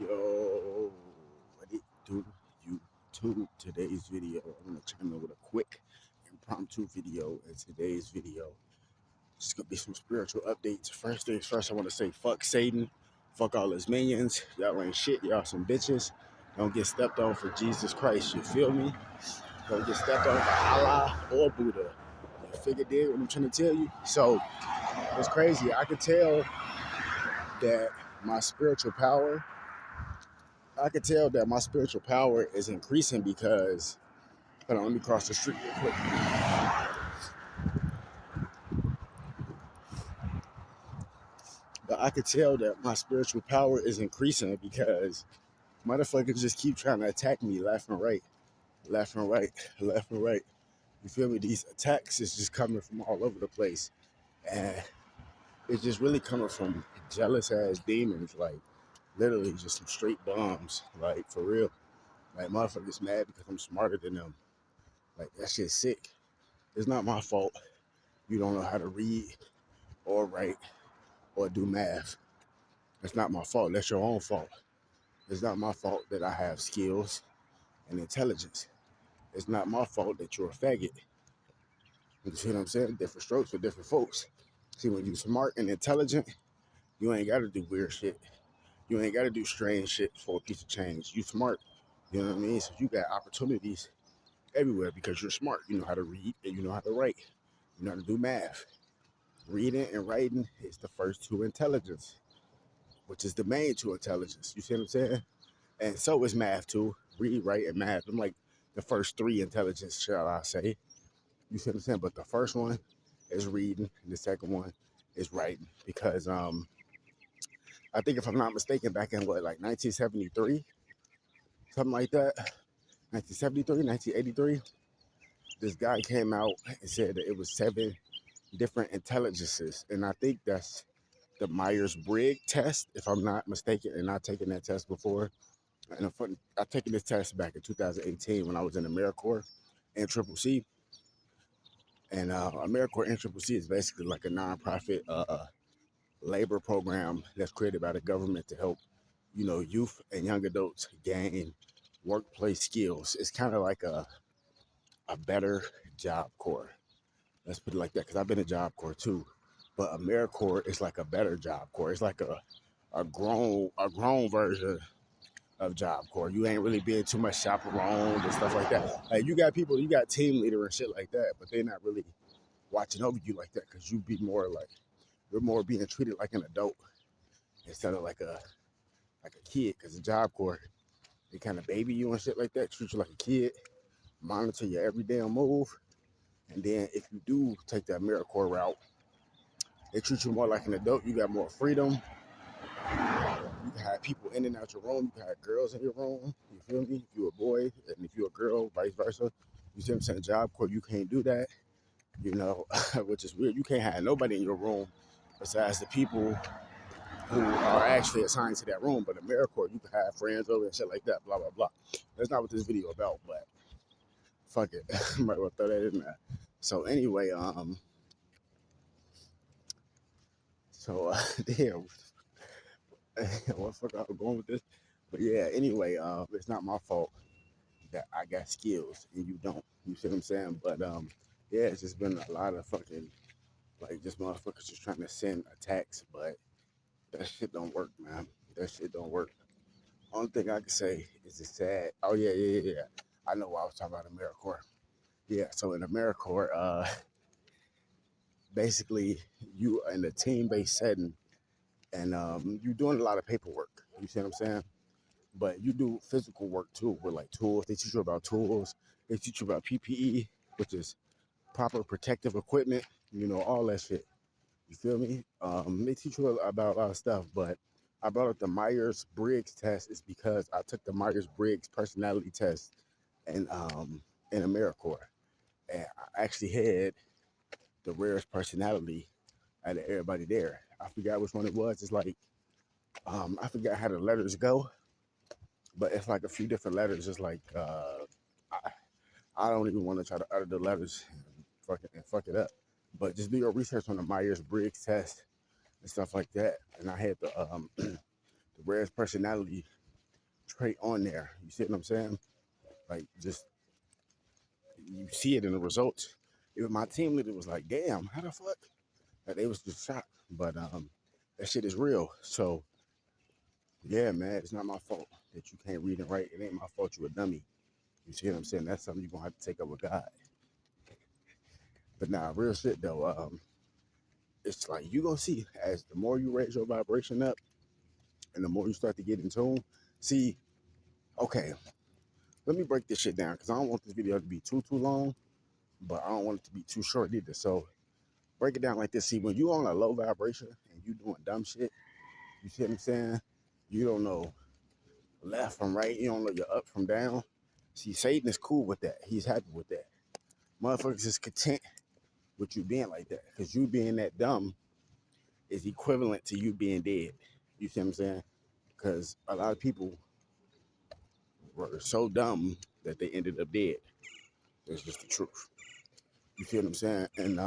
Yo, what it do, YouTube? Today's video, I'm gonna chime in with a quick impromptu video. In today's video, it's gonna be some spiritual updates. First things first, I want to say fuck Satan, fuck all his minions. Y'all ain't shit. Y'all some bitches. Don't get stepped on for Jesus Christ. You feel me? Don't get stepped on for Allah or Buddha. You figure dig what I'm trying to tell you? So it's crazy. I could tell that my spiritual power. I could tell that my spiritual power is increasing because, hold on, let me cross the street real quick. But I could tell that my spiritual power is increasing because motherfuckers just keep trying to attack me left and right, left and right, left and right. You feel me? These attacks is just coming from all over the place. And it's just really coming from jealous ass demons, like literally just some straight bombs, like for real. Like motherfuckers mad because I'm smarter than them. Like that shit's sick. It's not my fault you don't know how to read or write or do math. It's not my fault. That's your own fault. It's not my fault that I have skills and intelligence. It's not my fault that you're a faggot. You see what I'm saying? Different strokes for different folks. See, when you're smart and intelligent, you ain't got to do weird shit. You ain't got to do strange shit for a piece of change. You smart. You know what I mean? So you got opportunities everywhere because you're smart. You know how to read and you know how to write. You know how to do math. Reading and writing is the first two intelligence, which is the main two intelligence. You see what I'm saying? And so is math too. Read, write, and math. I'm like the first three intelligence, shall I say. You see what I'm saying? But the first one is reading, and the second one is writing. Because I think if I'm not mistaken, back in what, like 1973, something like that, 1973, 1983, this guy came out and said that it was 7 different intelligences. And I think that's the Myers-Briggs test, if I'm not mistaken, and I've taken that test before. And I've taken this test back in 2018 when I was in AmeriCorps and Triple C. And AmeriCorps and Triple C is basically like a nonprofit labor program that's created by the government to help, youth and young adults gain workplace skills. It's kind of like a better Job Corps. Let's put it like that, because I've been a Job Corps too. But AmeriCorps is like a better Job Corps. It's like a grown version of Job Corps. You ain't really being too much chaperoned and stuff like that. Like you got people, you got team leader and shit like that, but they're not really watching over you like that because you be more like you're more being treated like an adult instead of like a kid. Because the Job Corps, they kind of baby you and shit like that, treat you like a kid, monitor your every damn move, and then if you do take that AmeriCorps route, they treat you more like an adult. You got more freedom. You can have people in and out your room. You can have girls in your room. You feel me? If you're a boy and if you're a girl, vice versa. You see what I'm saying? Job Corps, you can't do that, which is weird. You can't have nobody in your room besides the people who are actually assigned to that room. But AmeriCorps, you can have friends over and shit like that, blah, blah, blah. That's not what this video about, but fuck it. Might well throw that in there. So anyway, damn, what the fuck I was going with this? But yeah, anyway, it's not my fault that I got skills and you don't. You see what I'm saying? But yeah, it's just been a lot of fucking like just motherfuckers just trying to send attacks, but that shit don't work, man. That shit don't work. Only thing I can say is it's sad. Oh yeah. I know why I was talking about AmeriCorps. Yeah, so in AmeriCorps, basically you in a team-based setting, and you're doing a lot of paperwork. You see what I'm saying? But you do physical work too with like tools. They teach you about tools. They teach you about PPE, which is proper protective equipment, all that shit. You feel me? They teach you about a lot of stuff, but I brought up the Myers-Briggs test is because I took the Myers-Briggs personality test in AmeriCorps, and I actually had the rarest personality out of everybody there. I forgot which one it was. It's like I forgot how the letters go, but it's like a few different letters. It's like I don't even want to try to utter the letters and fuck it up. But just do your research on the Myers-Briggs test and stuff like that. And I had the rarest personality trait on there. You see what I'm saying? Like, just you see it in the results. Even my team leader was like, "Damn, how the fuck?" Like, they was just shocked. But that shit is real. So yeah, man, it's not my fault that you can't read and write. It ain't my fault you a dummy. You see what I'm saying? That's something you're gonna have to take up with God. But nah, real shit though. It's like you gonna see as the more you raise your vibration up and the more you start to get in tune. See, okay, let me break this shit down because I don't want this video to be too long, but I don't want it to be too short either. So break it down like this. See, when you on a low vibration and you doing dumb shit, you see what I'm saying? You don't know left from right. You don't know your up from down. See, Satan is cool with that. He's happy with that. Motherfuckers is content with you being like that because you being that dumb is equivalent to you being dead. You see what I'm saying? Because a lot of people were so dumb that they ended up dead. That's just the truth. You see what I'm saying? And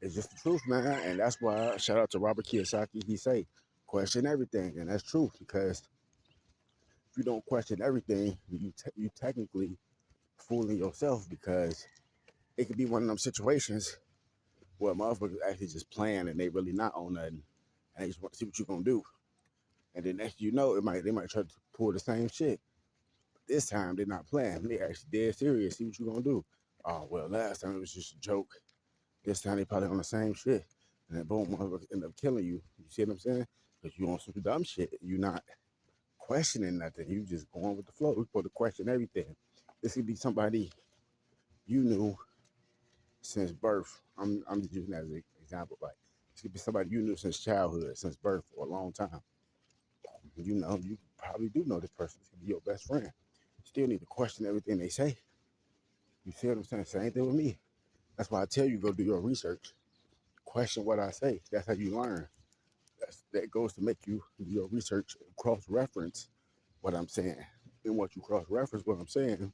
it's just the truth, man. And that's why shout out to Robert Kiyosaki. He say, question everything, and that's true because if you don't question everything, you technically fooling yourself because it could be one of them situations where motherfuckers actually just playing and they really not on nothing, and they just want to see what you're gonna do. And then next you know, they might try to pull the same shit. But this time they're not playing. They actually dead serious. See what you gonna do. Oh well, last time it was just a joke. This time they probably on the same shit. And then boom, motherfuckers end up killing you. You see what I'm saying? Because you on some dumb shit. You not questioning nothing. You just going with the flow. We're supposed to question everything. This could be somebody you knew since birth. I'm just using that as an example. Like this could be somebody you knew since childhood, since birth, for a long time. You know, you probably do know this person. This could be your best friend. You still need to question everything they say. You see what I'm saying? Same thing with me. That's why I tell you go do your research. Question what I say. That's how you learn. That goes to make you do your research, cross-reference what I'm saying. And once you cross-reference what I'm saying,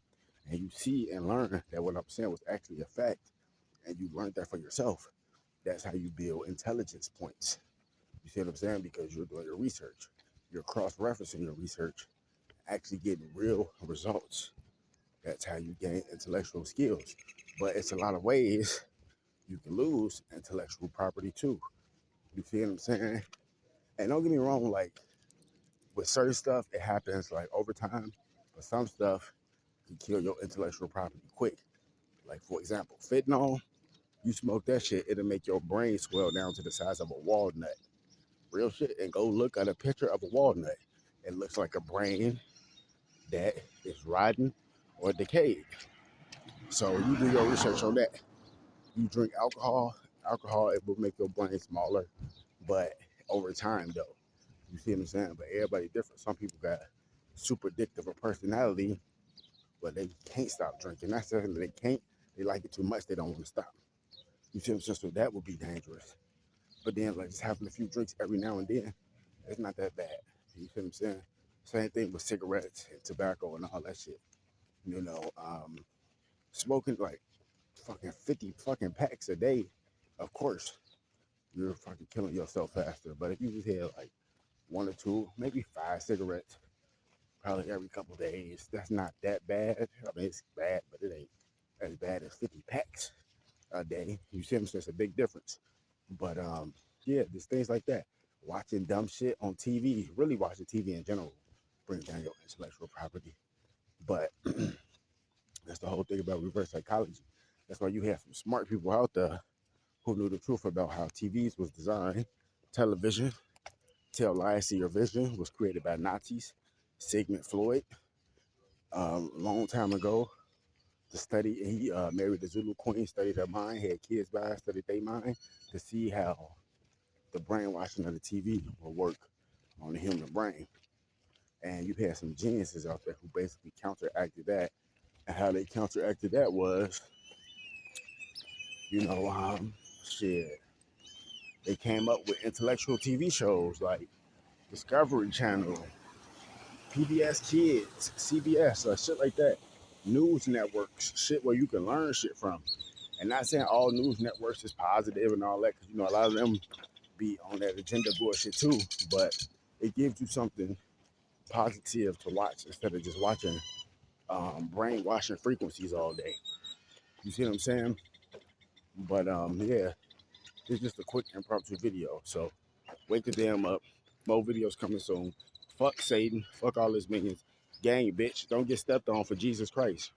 and you see and learn that what I'm saying was actually a fact, and you learned that for yourself, that's how you build intelligence points. You see what I'm saying? Because you're doing your research. You're cross-referencing your research, actually getting real results. That's how you gain intellectual skills. But it's a lot of ways you can lose intellectual property too. You see what I'm saying? And don't get me wrong, like with certain stuff, it happens like over time. But some stuff can kill your intellectual property quick. Like for example, fentanyl, you smoke that shit, it'll make your brain swell down to the size of a walnut. Real shit. And go look at a picture of a walnut. It looks like a brain that is rotten or decayed. So you do your research on that. You drink alcohol, it will make your brain smaller, but over time though. You see what I'm saying? But everybody different. Some people got super addictive a personality, but they can't stop drinking. That's something they can't. They like it too much. They don't want to stop. You see what I'm saying? So that would be dangerous. But then, like just having a few drinks every now and then, it's not that bad. You see what I'm saying? Same thing with cigarettes and tobacco and all that shit. You know, smoking like fucking 50 fucking packs a day. Of course, you're fucking killing yourself faster. But if you just had like one or two, maybe 5 cigarettes, probably every couple of days. That's not that bad. I mean, it's bad, but it ain't as bad as 50 packs a day. You see what I'm saying? It's a big difference. But yeah, just things like that. Watching dumb shit on TV, really watching TV in general, brings down your intellectual property. But that's the whole thing about reverse psychology. That's why you have some smart people out there who knew the truth about how TVs was designed. Television, Tell Lies to Your Vision, was created by Nazis. Sigmund Freud, long time ago, to study. He married the Zulu queen, studied her mind, had kids by her, studied their mind to see how the brainwashing of the TV will work on the human brain. And you had some geniuses out there who basically counteracted that. And how they counteracted that was, you know, shit. They came up with intellectual TV shows like Discovery Channel, PBS Kids, CBS, shit like that. News networks, shit where you can learn shit from. And not saying all news networks is positive and all that, because you know a lot of them be on that agenda bullshit too. But it gives you something positive to watch instead of just watching brainwashing frequencies all day. You see what I'm saying? But yeah, it's just a quick impromptu video. So wake the damn up. More videos coming soon. Fuck Satan. Fuck all his minions. Gang, bitch. Don't get stepped on for Jesus Christ.